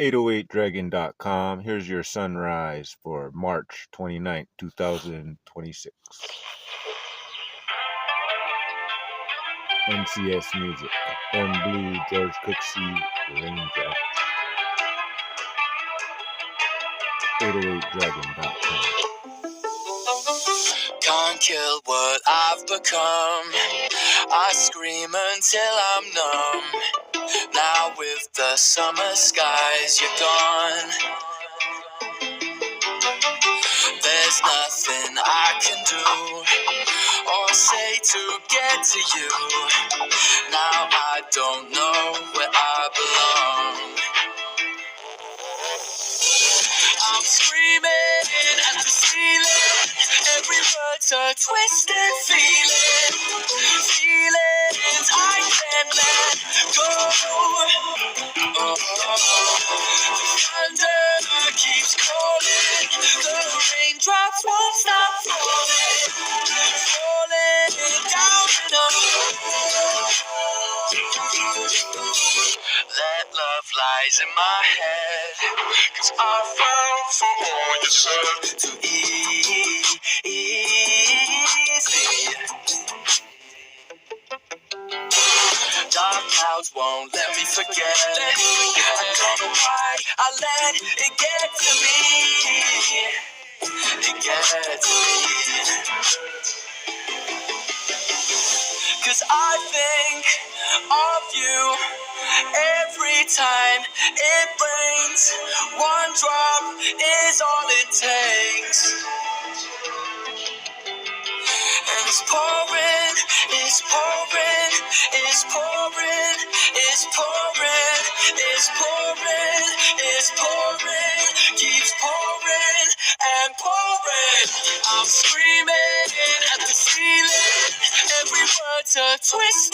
808dragon.com. Here's your sunrise for March 29th, 2026. NCS Music, M Blue, George Cooksey, Raindrops. 808dragon.com. Can't kill what I've become. I scream until I'm numb. Now with the summer skies, you're gone. There's nothing I can do or say to get to you. Now I don't know where I belong. I'm screaming at the ceiling. Every word's a twisted feeling. Feelings I can't let go. Oh, the thunder keeps calling. The raindrops won't stop falling. Falling down in a That love lies in my head, 'cause I fell for all you said too easy. Dark clouds won't let me forget. I don't know why I let it get to me. It gets to me. 'Cause I think of you every time it rains. One drop is all it takes. And it's pouring, it's pouring, it's pouring, it's pouring, it's pouring, it's pouring, keeps pouring and pouring. I'm screaming at the ceiling. Every word's a twist.